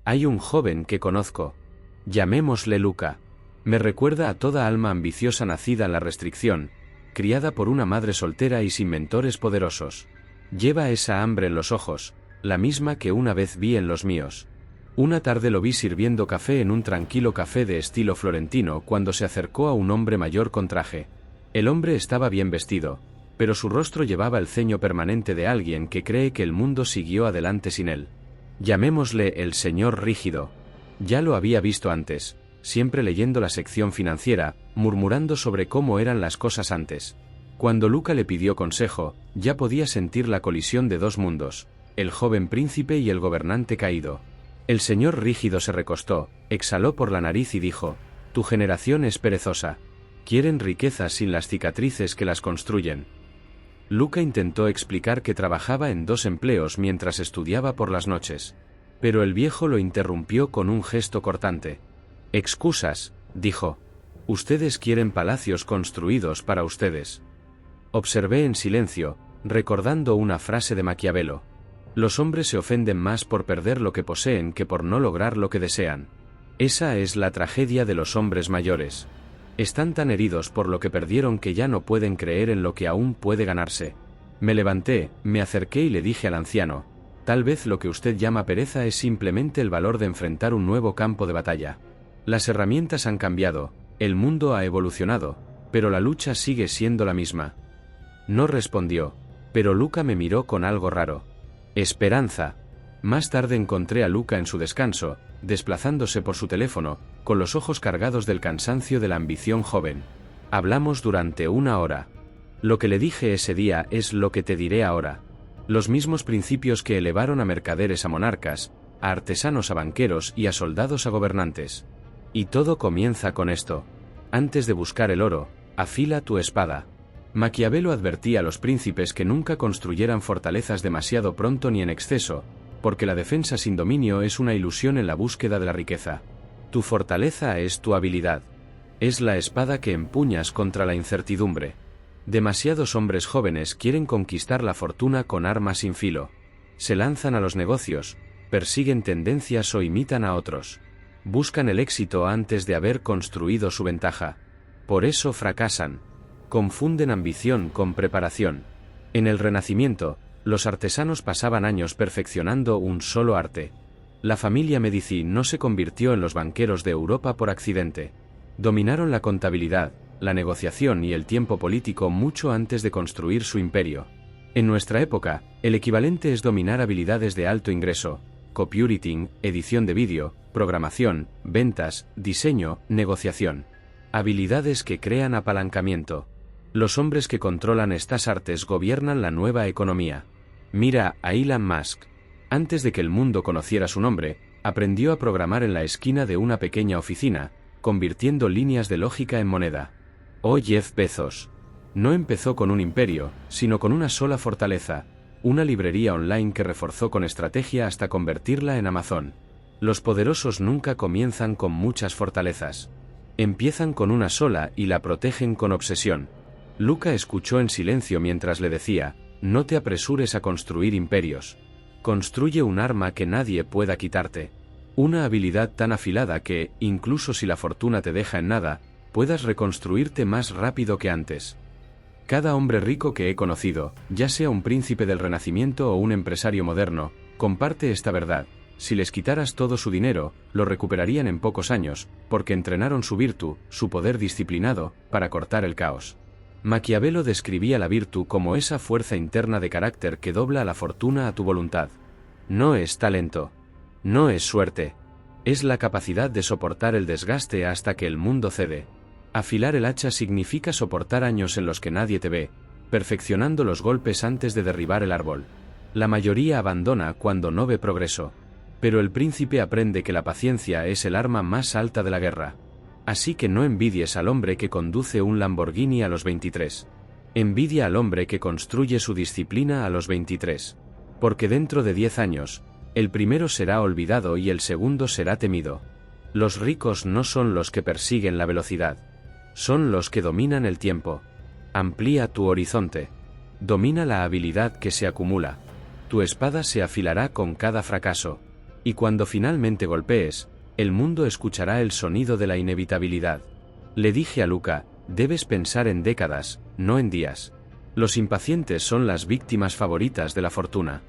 Hay un joven que conozco. Llamémosle Luca. Me recuerda a toda alma ambiciosa nacida en la restricción, criada por una madre soltera y sin mentores poderosos. Lleva esa hambre en los ojos, la misma que una vez vi en los míos. Una tarde lo vi sirviendo café en un tranquilo café de estilo florentino cuando se acercó a un hombre mayor con traje. El hombre estaba bien vestido, pero su rostro llevaba el ceño permanente de alguien que cree que el mundo siguió adelante sin él. Llamémosle el señor rígido. Ya lo había visto antes, siempre leyendo la sección financiera, murmurando sobre cómo eran las cosas antes. Cuando Luca le pidió consejo, ya podía sentir la colisión de dos mundos, el joven príncipe y el gobernante caído. El señor rígido se recostó, exhaló por la nariz y dijo: «Tu generación es perezosa. Quieren riquezas sin las cicatrices que las construyen». Luca intentó explicar que trabajaba en 2 empleos mientras estudiaba por las noches. Pero el viejo lo interrumpió con un gesto cortante. «Excusas», dijo. «Ustedes quieren palacios construidos para ustedes». Observé en silencio, recordando una frase de Maquiavelo. Los hombres se ofenden más por perder lo que poseen que por no lograr lo que desean. Esa es la tragedia de los hombres mayores. Están tan heridos por lo que perdieron que ya no pueden creer en lo que aún puede ganarse. Me levanté, me acerqué y le dije al anciano: «Tal vez lo que usted llama pereza es simplemente el valor de enfrentar un nuevo campo de batalla. Las herramientas han cambiado, el mundo ha evolucionado, pero la lucha sigue siendo la misma». No respondió, pero Luca me miró con algo raro. «Esperanza». Más tarde encontré a Luca en su descanso, desplazándose por su teléfono, con los ojos cargados del cansancio de la ambición joven. Hablamos durante 1 hora. Lo que le dije ese día es lo que te diré ahora. Los mismos principios que elevaron a mercaderes a monarcas, a artesanos a banqueros y a soldados a gobernantes. Y todo comienza con esto. Antes de buscar el oro, afila tu espada. Maquiavelo advertía a los príncipes que nunca construyeran fortalezas demasiado pronto ni en exceso, porque la defensa sin dominio es una ilusión en la búsqueda de la riqueza. Tu fortaleza es tu habilidad. Es la espada que empuñas contra la incertidumbre. Demasiados hombres jóvenes quieren conquistar la fortuna con armas sin filo. Se lanzan a los negocios, persiguen tendencias o imitan a otros. Buscan el éxito antes de haber construido su ventaja. Por eso fracasan. Confunden ambición con preparación. En el Renacimiento, los artesanos pasaban años perfeccionando un solo arte. La familia Medici no se convirtió en los banqueros de Europa por accidente. Dominaron la contabilidad, la negociación y el tiempo político mucho antes de construir su imperio. En nuestra época, el equivalente es dominar habilidades de alto ingreso: copywriting, edición de vídeo, programación, ventas, diseño, negociación. Habilidades que crean apalancamiento. Los hombres que controlan estas artes gobiernan la nueva economía. Mira a Elon Musk. Antes de que el mundo conociera su nombre, aprendió a programar en la esquina de una pequeña oficina, convirtiendo líneas de lógica en moneda. O Jeff Bezos. No empezó con un imperio, sino con una sola fortaleza, una librería online que reforzó con estrategia hasta convertirla en Amazon. Los poderosos nunca comienzan con muchas fortalezas. Empiezan con una sola y la protegen con obsesión. Luca escuchó en silencio mientras le decía: «No te apresures a construir imperios. Construye un arma que nadie pueda quitarte. Una habilidad tan afilada que, incluso si la fortuna te deja en nada, puedas reconstruirte más rápido que antes». Cada hombre rico que he conocido, ya sea un príncipe del Renacimiento o un empresario moderno, comparte esta verdad: si les quitaras todo su dinero, lo recuperarían en pocos años, porque entrenaron su virtud, su poder disciplinado, para cortar el caos. Maquiavelo describía la virtud como esa fuerza interna de carácter que dobla la fortuna a tu voluntad. No es talento. No es suerte. Es la capacidad de soportar el desgaste hasta que el mundo cede. Afilar el hacha significa soportar años en los que nadie te ve, perfeccionando los golpes antes de derribar el árbol. La mayoría abandona cuando no ve progreso. Pero el príncipe aprende que la paciencia es el arma más alta de la guerra. Así que no envidies al hombre que conduce un Lamborghini a los 23. Envidia al hombre que construye su disciplina a los 23. Porque dentro de 10 años, el primero será olvidado y el segundo será temido. Los ricos no son los que persiguen la velocidad. Son los que dominan el tiempo. Amplía tu horizonte. Domina la habilidad que se acumula. Tu espada se afilará con cada fracaso. Y cuando finalmente golpees, el mundo escuchará el sonido de la inevitabilidad. Le dije a Luca, debes pensar en décadas, no en días. Los impacientes son las víctimas favoritas de la fortuna.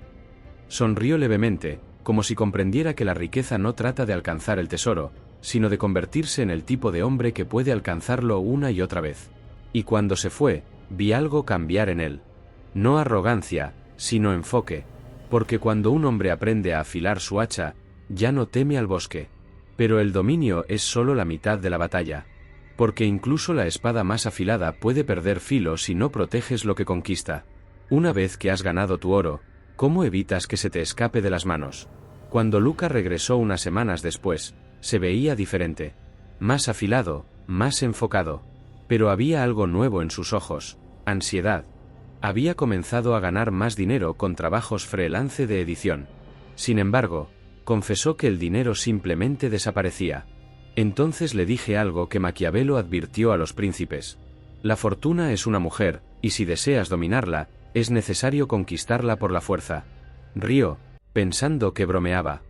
Sonrió levemente, como si comprendiera que la riqueza no trata de alcanzar el tesoro, sino de convertirse en el tipo de hombre que puede alcanzarlo una y otra vez. Y cuando se fue, vi algo cambiar en él. No arrogancia, sino enfoque, porque cuando un hombre aprende a afilar su hacha, ya no teme al bosque. Pero el dominio es solo la mitad de la batalla. Porque incluso la espada más afilada puede perder filo si no proteges lo que conquista. Una vez que has ganado tu oro, ¿cómo evitas que se te escape de las manos? Cuando Luca regresó unas semanas después, se veía diferente. Más afilado, más enfocado. Pero había algo nuevo en sus ojos: ansiedad. Había comenzado a ganar más dinero con trabajos freelance de edición. Sin embargo, confesó que el dinero simplemente desaparecía. Entonces le dije algo que Maquiavelo advirtió a los príncipes. La fortuna es una mujer, y si deseas dominarla, es necesario conquistarla por la fuerza. Rió, pensando que bromeaba.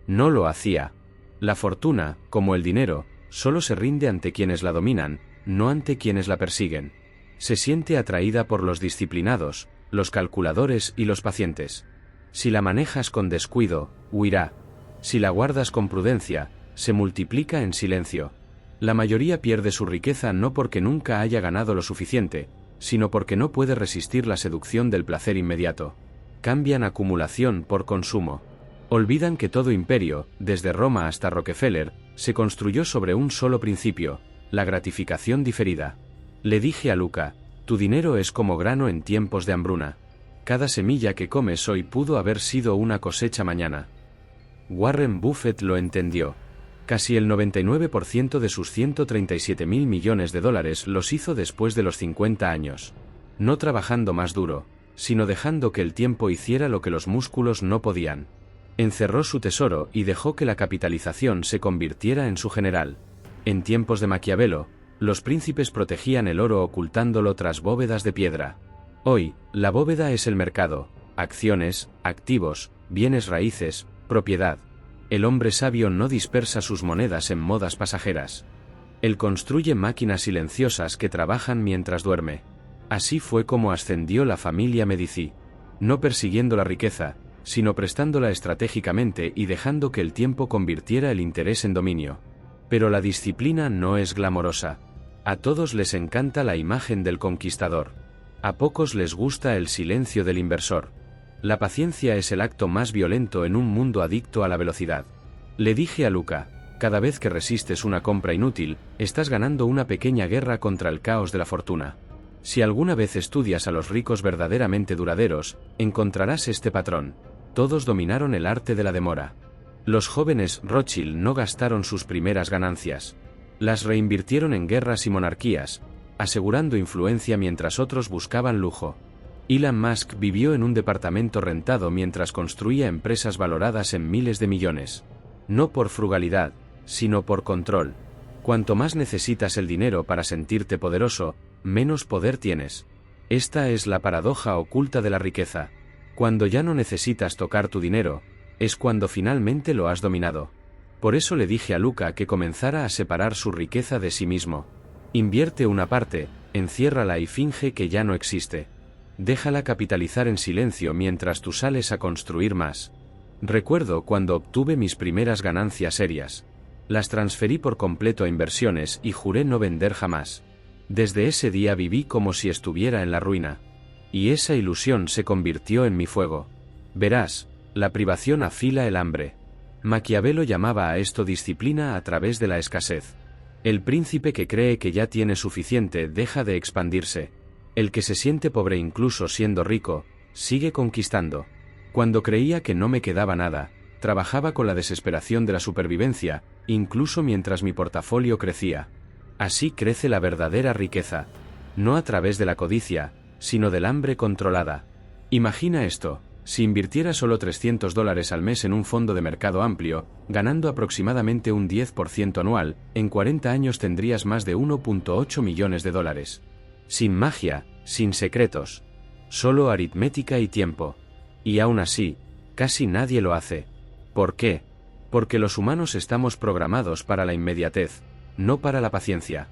No lo hacía. La fortuna, como el dinero, solo se rinde ante quienes la dominan, no ante quienes la persiguen. Se siente atraída por los disciplinados, los calculadores y los pacientes. Si la manejas con descuido, huirá. Si la guardas con prudencia, se multiplica en silencio. La mayoría pierde su riqueza no porque nunca haya ganado lo suficiente, sino porque no puede resistir la seducción del placer inmediato. Cambian acumulación por consumo. Olvidan que todo imperio, desde Roma hasta Rockefeller, se construyó sobre un solo principio: la gratificación diferida. Le dije a Luca, tu dinero es como grano en tiempos de hambruna. Cada semilla que comes hoy pudo haber sido una cosecha mañana. Warren Buffett lo entendió. Casi el 99% de sus 137.000 millones de dólares los hizo después de los 50 años. No trabajando más duro, sino dejando que el tiempo hiciera lo que los músculos no podían. Encerró su tesoro y dejó que la capitalización se convirtiera en su general. En tiempos de Maquiavelo, los príncipes protegían el oro ocultándolo tras bóvedas de piedra. Hoy, la bóveda es el mercado: acciones, activos, bienes raíces, propiedad. El hombre sabio no dispersa sus monedas en modas pasajeras. Él construye máquinas silenciosas que trabajan mientras duerme. Así fue como ascendió la familia Medici. No persiguiendo la riqueza, sino prestándola estratégicamente y dejando que el tiempo convirtiera el interés en dominio. Pero la disciplina no es glamorosa. A todos les encanta la imagen del conquistador. A pocos les gusta el silencio del inversor. La paciencia es el acto más violento en un mundo adicto a la velocidad. Le dije a Luca, cada vez que resistes una compra inútil, estás ganando una pequeña guerra contra el caos de la fortuna. Si alguna vez estudias a los ricos verdaderamente duraderos, encontrarás este patrón: todos dominaron el arte de la demora. Los jóvenes Rothschild no gastaron sus primeras ganancias. Las reinvirtieron en guerras y monarquías, asegurando influencia mientras otros buscaban lujo. Elon Musk vivió en un departamento rentado mientras construía empresas valoradas en miles de millones. No por frugalidad, sino por control. Cuanto más necesitas el dinero para sentirte poderoso, menos poder tienes. Esta es la paradoja oculta de la riqueza. Cuando ya no necesitas tocar tu dinero, es cuando finalmente lo has dominado. Por eso le dije a Luca que comenzara a separar su riqueza de sí mismo. Invierte una parte, enciérrala y finge que ya no existe. Déjala capitalizar en silencio mientras tú sales a construir más. Recuerdo cuando obtuve mis primeras ganancias serias. Las transferí por completo a inversiones y juré no vender jamás. Desde ese día viví como si estuviera en la ruina. Y esa ilusión se convirtió en mi fuego. Verás, la privación afila el hambre. Maquiavelo llamaba a esto disciplina a través de la escasez. El príncipe que cree que ya tiene suficiente deja de expandirse. El que se siente pobre incluso siendo rico, sigue conquistando. Cuando creía que no me quedaba nada, trabajaba con la desesperación de la supervivencia, incluso mientras mi portafolio crecía. Así crece la verdadera riqueza. No a través de la codicia, sino del hambre controlada. Imagina esto: si invirtieras solo $300 al mes en un fondo de mercado amplio, ganando aproximadamente un 10% anual, en 40 años tendrías más de 1.8 millones de dólares. Sin magia, sin secretos. Solo aritmética y tiempo. Y aún así, casi nadie lo hace. ¿Por qué? Porque los humanos estamos programados para la inmediatez, no para la paciencia.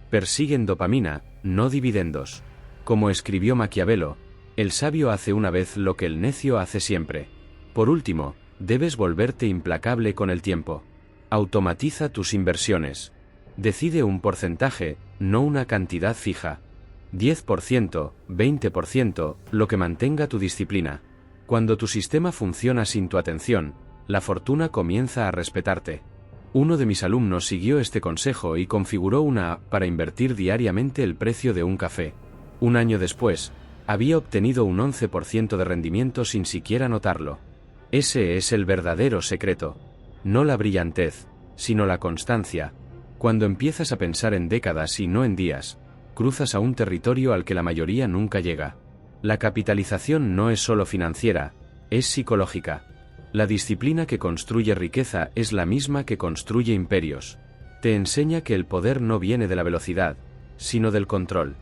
Persiguen dopamina, no dividendos. Como escribió Maquiavelo, el sabio hace una vez lo que el necio hace siempre. Por último, debes volverte implacable con el tiempo. Automatiza tus inversiones. Decide un porcentaje, no una cantidad fija. 10%, 20%, lo que mantenga tu disciplina. Cuando tu sistema funciona sin tu atención, la fortuna comienza a respetarte. Uno de mis alumnos siguió este consejo y configuró una app para invertir diariamente el precio de un café. Un año después, había obtenido un 11% de rendimiento sin siquiera notarlo. Ese es el verdadero secreto. No la brillantez, sino la constancia. Cuando empiezas a pensar en décadas y no en días, cruzas a un territorio al que la mayoría nunca llega. La capitalización no es solo financiera, es psicológica. La disciplina que construye riqueza es la misma que construye imperios. Te enseña que el poder no viene de la velocidad, sino del control.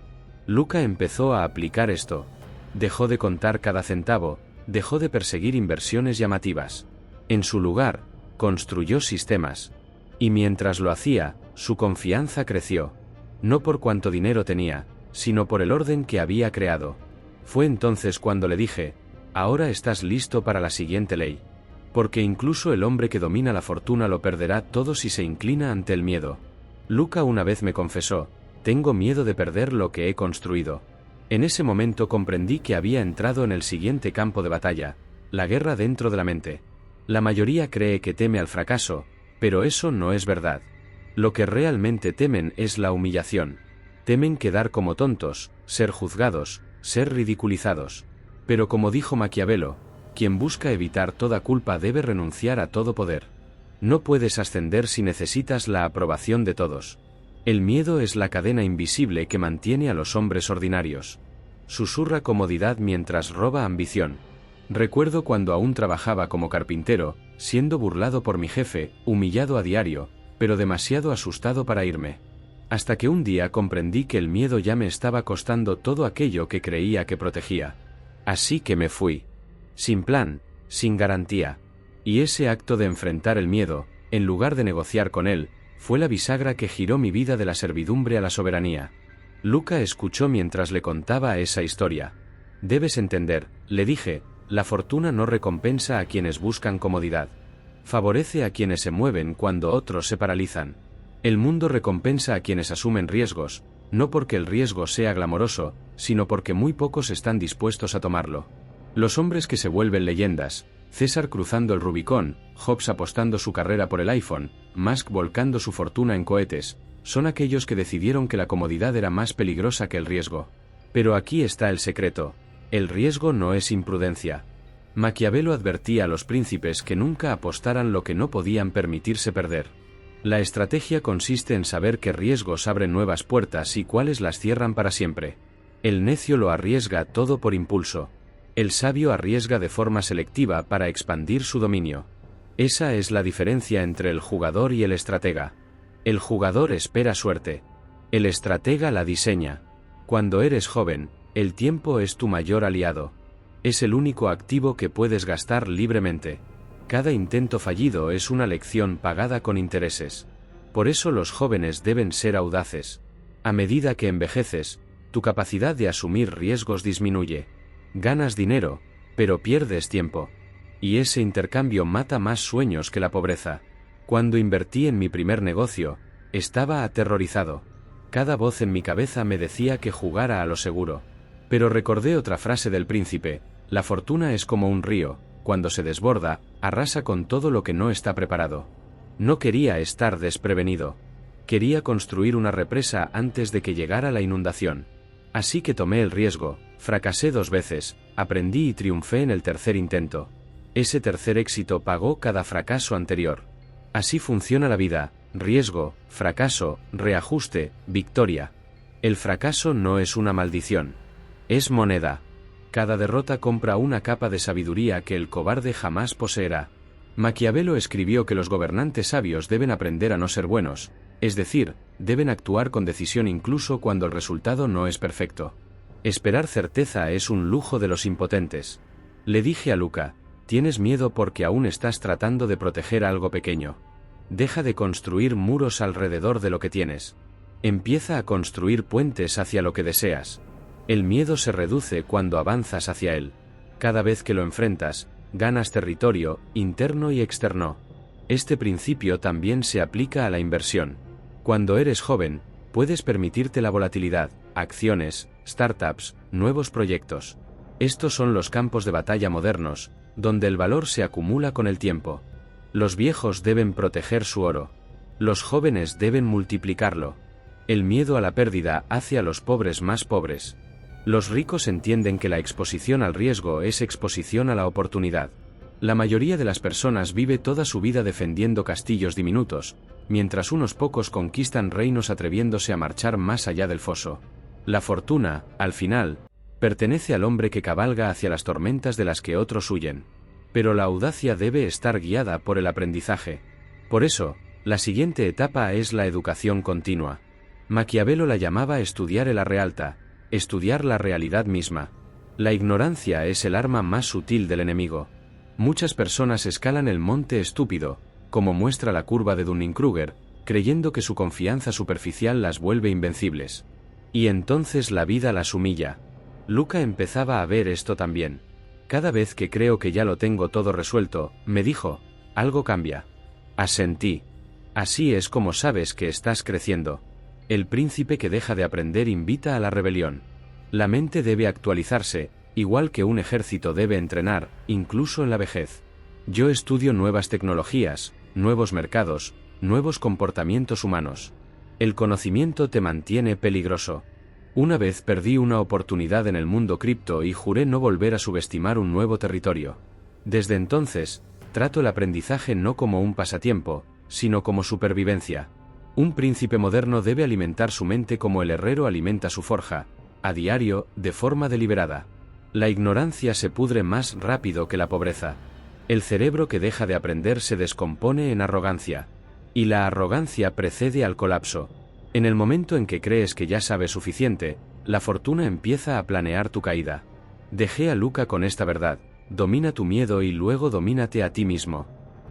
Luca empezó a aplicar esto. Dejó de contar cada centavo, dejó de perseguir inversiones llamativas. En su lugar, construyó sistemas. Y mientras lo hacía, su confianza creció. No por cuánto dinero tenía, sino por el orden que había creado. Fue entonces cuando le dije, ahora estás listo para la siguiente ley. Porque incluso el hombre que domina la fortuna lo perderá todo si se inclina ante el miedo. Luca una vez me confesó, tengo miedo de perder lo que he construido. En ese momento comprendí que había entrado en el siguiente campo de batalla, la guerra dentro de la mente. La mayoría cree que teme al fracaso, pero eso no es verdad. Lo que realmente temen es la humillación. Temen quedar como tontos, ser juzgados, ser ridiculizados. Pero como dijo Maquiavelo, quien busca evitar toda culpa debe renunciar a todo poder. No puedes ascender si necesitas la aprobación de todos. El miedo es la cadena invisible que mantiene a los hombres ordinarios. Susurra comodidad mientras roba ambición. Recuerdo cuando aún trabajaba como carpintero, siendo burlado por mi jefe, humillado a diario, pero demasiado asustado para irme. Hasta que un día comprendí que el miedo ya me estaba costando todo aquello que creía que protegía. Así que me fui. Sin plan, sin garantía. Y ese acto de enfrentar el miedo, en lugar de negociar con él, fue la bisagra que giró mi vida de la servidumbre a la soberanía. Luca escuchó mientras le contaba esa historia. Debes entender, le dije, la fortuna no recompensa a quienes buscan comodidad. Favorece a quienes se mueven cuando otros se paralizan. El mundo recompensa a quienes asumen riesgos, no porque el riesgo sea glamoroso, sino porque muy pocos están dispuestos a tomarlo. Los hombres que se vuelven leyendas, César cruzando el Rubicón, Jobs apostando su carrera por el iPhone, Musk volcando su fortuna en cohetes, son aquellos que decidieron que la comodidad era más peligrosa que el riesgo. Pero aquí está el secreto. El riesgo no es imprudencia. Maquiavelo advertía a los príncipes que nunca apostaran lo que no podían permitirse perder. La estrategia consiste en saber qué riesgos abren nuevas puertas y cuáles las cierran para siempre. El necio lo arriesga todo por impulso. El sabio arriesga de forma selectiva para expandir su dominio. Esa es la diferencia entre el jugador y el estratega. El jugador espera suerte. El estratega la diseña. Cuando eres joven, el tiempo es tu mayor aliado. Es el único activo que puedes gastar libremente. Cada intento fallido es una lección pagada con intereses. Por eso los jóvenes deben ser audaces. A medida que envejeces, tu capacidad de asumir riesgos disminuye. Ganas dinero, pero pierdes tiempo. Y ese intercambio mata más sueños que la pobreza. Cuando invertí en mi primer negocio, estaba aterrorizado. Cada voz en mi cabeza me decía que jugara a lo seguro. Pero recordé otra frase del príncipe: la fortuna es como un río, cuando se desborda, arrasa con todo lo que no está preparado. No quería estar desprevenido. Quería construir una represa antes de que llegara la inundación. Así que tomé el riesgo, fracasé 2 veces, aprendí y triunfé en el tercer intento. Ese tercer éxito pagó cada fracaso anterior. Así funciona la vida: riesgo, fracaso, reajuste, victoria. El fracaso no es una maldición. Es moneda. Cada derrota compra una capa de sabiduría que el cobarde jamás poseerá. Maquiavelo escribió que los gobernantes sabios deben aprender a no ser buenos, es decir, deben actuar con decisión incluso cuando el resultado no es perfecto. Esperar certeza es un lujo de los impotentes. Le dije a Luca, Tienes miedo porque aún estás tratando de proteger algo pequeño. Deja de construir muros alrededor de lo que tienes. Empieza a construir puentes hacia lo que deseas. El miedo se reduce cuando avanzas hacia él. Cada vez que lo enfrentas, ganas territorio, interno y externo. Este principio también se aplica a la inversión. Cuando eres joven, puedes permitirte la volatilidad, acciones, startups, nuevos proyectos. Estos son los campos de batalla modernos, donde el valor se acumula con el tiempo. Los viejos deben proteger su oro. Los jóvenes deben multiplicarlo. El miedo a la pérdida hace a los pobres más pobres. Los ricos entienden que la exposición al riesgo es exposición a la oportunidad. La mayoría de las personas vive toda su vida defendiendo castillos diminutos, mientras unos pocos conquistan reinos atreviéndose a marchar más allá del foso. La fortuna, al final, pertenece al hombre que cabalga hacia las tormentas de las que otros huyen. Pero la audacia debe estar guiada por el aprendizaje. Por eso, la siguiente etapa es la educación continua. Maquiavelo la llamaba estudiar el arre alta, estudiar la realidad misma. La ignorancia es el arma más sutil del enemigo. Muchas personas escalan el monte estúpido, como muestra la curva de Dunning-Kruger, creyendo que su confianza superficial las vuelve invencibles. Y entonces la vida las humilla. Luca empezaba a ver esto también. Cada vez que creo que ya lo tengo todo resuelto, me dijo, algo cambia. Asentí. Así es como sabes que estás creciendo. El príncipe que deja de aprender invita a la rebelión. La mente debe actualizarse, igual que un ejército debe entrenar, incluso en la vejez. Yo estudio nuevas tecnologías, nuevos mercados, nuevos comportamientos humanos. El conocimiento te mantiene peligroso. Una vez perdí una oportunidad en el mundo cripto y juré no volver a subestimar un nuevo territorio. Desde entonces, trato el aprendizaje no como un pasatiempo, sino como supervivencia. Un príncipe moderno debe alimentar su mente como el herrero alimenta su forja, a diario, de forma deliberada. La ignorancia se pudre más rápido que la pobreza. El cerebro que deja de aprender se descompone en arrogancia. Y la arrogancia precede al colapso. En el momento en que crees que ya sabes suficiente, la fortuna empieza a planear tu caída. Dejé a Luca con esta verdad: domina tu miedo y luego domínate a ti mismo.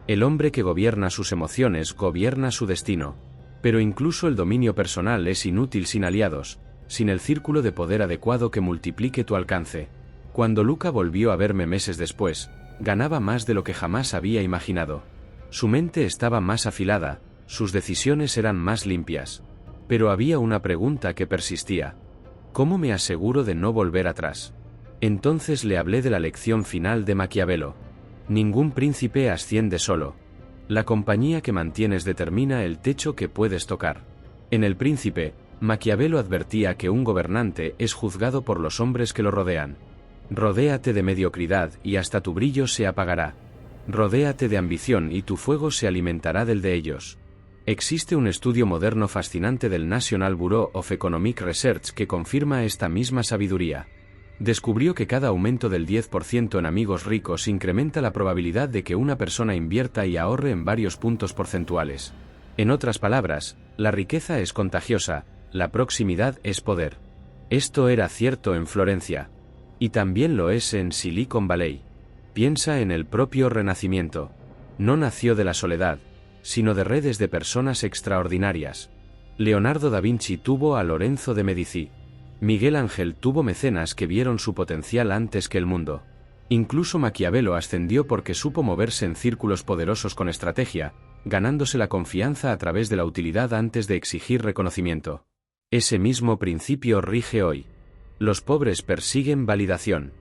El hombre que gobierna sus emociones gobierna su destino. Pero incluso el dominio personal es inútil sin aliados, sin el círculo de poder adecuado que multiplique tu alcance. Cuando Luca volvió a verme meses después, ganaba más de lo que jamás había imaginado. Su mente estaba más afilada, sus decisiones eran más limpias. Pero había una pregunta que persistía. ¿Cómo me aseguro de no volver atrás? Entonces le hablé de la lección final de Maquiavelo. Ningún príncipe asciende solo. La compañía que mantienes determina el techo que puedes tocar. En El Príncipe, Maquiavelo advertía que un gobernante es juzgado por los hombres que lo rodean. Rodéate de mediocridad y hasta tu brillo se apagará. Rodéate de ambición y tu fuego se alimentará del de ellos. Existe un estudio moderno fascinante del National Bureau of Economic Research que confirma esta misma sabiduría. Descubrió que cada aumento del 10% en amigos ricos incrementa la probabilidad de que una persona invierta y ahorre en varios puntos porcentuales. En otras palabras, la riqueza es contagiosa, la proximidad es poder. Esto era cierto en Florencia. Y también lo es en Silicon Valley. Piensa en el propio Renacimiento. No nació de la soledad, sino de redes de personas extraordinarias. Leonardo da Vinci tuvo a Lorenzo de Medici. Miguel Ángel tuvo mecenas que vieron su potencial antes que el mundo. Incluso Maquiavelo ascendió porque supo moverse en círculos poderosos con estrategia, ganándose la confianza a través de la utilidad antes de exigir reconocimiento. Ese mismo principio rige hoy. Los pobres persiguen validación.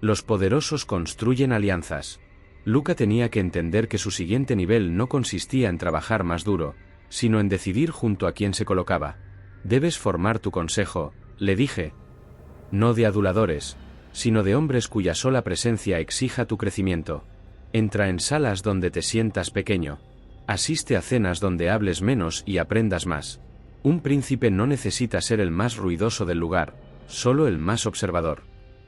Los poderosos construyen alianzas. Luca tenía que entender que su siguiente nivel no consistía en trabajar más duro, sino en decidir junto a quién se colocaba. Debes formar tu consejo, le dije. No de aduladores, sino de hombres cuya sola presencia exija tu crecimiento. Entra en salas donde te sientas pequeño. Asiste a cenas donde hables menos y aprendas más. Un príncipe no necesita ser el más ruidoso del lugar, solo el más observador.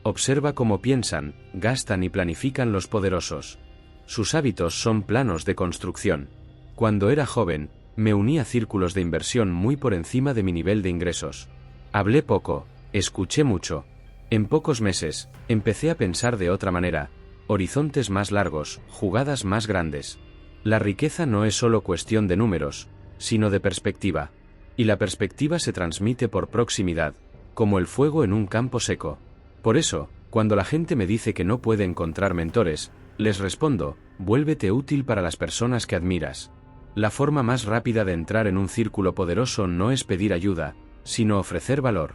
Observa cómo piensan, gastan y planifican los poderosos. Sus hábitos son planos de construcción. Cuando era joven, me uní a círculos de inversión muy por encima de mi nivel de ingresos. Hablé poco, escuché mucho. En pocos meses, empecé a pensar de otra manera, horizontes más largos, jugadas más grandes. La riqueza no es solo cuestión de números, sino de perspectiva. Y la perspectiva se transmite por proximidad, como el fuego en un campo seco. Por eso, cuando la gente me dice que no puede encontrar mentores, les respondo: vuélvete útil para las personas que admiras. La forma más rápida de entrar en un círculo poderoso no es pedir ayuda, sino ofrecer valor.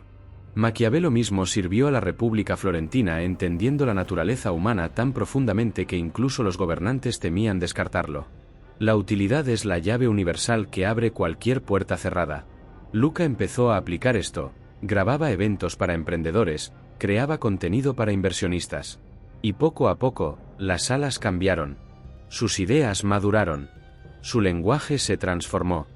Maquiavelo mismo sirvió a la República Florentina entendiendo la naturaleza humana tan profundamente que incluso los gobernantes temían descartarlo. La utilidad es la llave universal que abre cualquier puerta cerrada. Luca empezó a aplicar esto, grababa eventos para emprendedores, creaba contenido para inversionistas. Y poco a poco, las salas cambiaron. Sus ideas maduraron. Su lenguaje se transformó.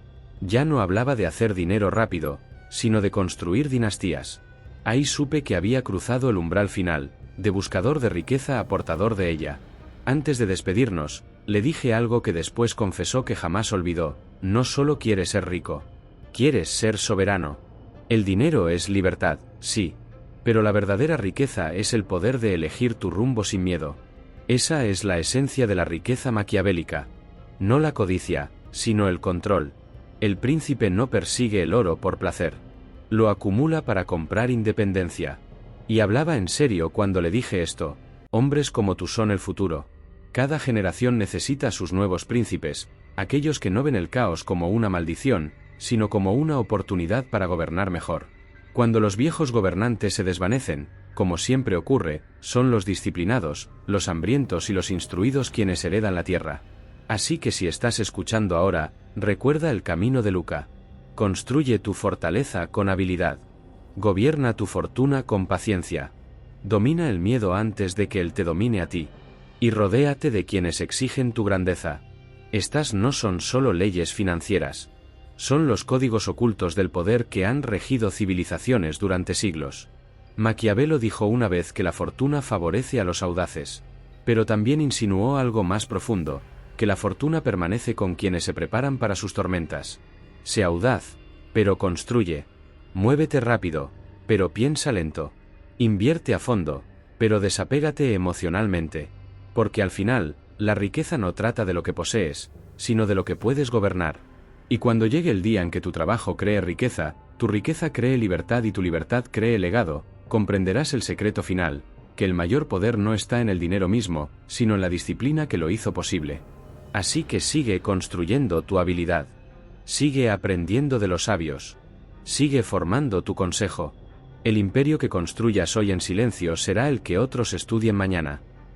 Ya no hablaba de hacer dinero rápido, sino de construir dinastías. Ahí supe que había cruzado el umbral final, de buscador de riqueza a portador de ella. Antes de despedirnos, le dije algo que después confesó que jamás olvidó: no solo quieres ser rico, quieres ser soberano. El dinero es libertad, sí, pero la verdadera riqueza es el poder de elegir tu rumbo sin miedo. Esa es la esencia de la riqueza maquiavélica. No la codicia, sino el control. El príncipe no persigue el oro por placer. Lo acumula para comprar independencia. Y hablaba en serio cuando le dije esto: hombres como tú son el futuro. Cada generación necesita sus nuevos príncipes, aquellos que no ven el caos como una maldición, sino como una oportunidad para gobernar mejor. Cuando los viejos gobernantes se desvanecen, como siempre ocurre, son los disciplinados, los hambrientos y los instruidos quienes heredan la tierra. Así que si estás escuchando ahora, recuerda el camino de Luca. Construye tu fortaleza con habilidad. Gobierna tu fortuna con paciencia. Domina el miedo antes de que él te domine a ti. Y rodéate de quienes exigen tu grandeza. Estas no son solo leyes financieras. Son los códigos ocultos del poder que han regido civilizaciones durante siglos. Maquiavelo dijo una vez que la fortuna favorece a los audaces. Pero también insinuó algo más profundo: que la fortuna permanece con quienes se preparan para sus tormentas. Sé audaz, pero construye. Muévete rápido, pero piensa lento. Invierte a fondo, pero desapégate emocionalmente. Porque al final, la riqueza no trata de lo que posees, sino de lo que puedes gobernar. Y cuando llegue el día en que tu trabajo cree riqueza, tu riqueza cree libertad y tu libertad cree legado, comprenderás el secreto final: que el mayor poder no está en el dinero mismo, sino en la disciplina que lo hizo posible. Así que sigue construyendo tu habilidad. Sigue aprendiendo de los sabios. Sigue formando tu consejo. El imperio que construyas hoy en silencio será el que otros estudien mañana.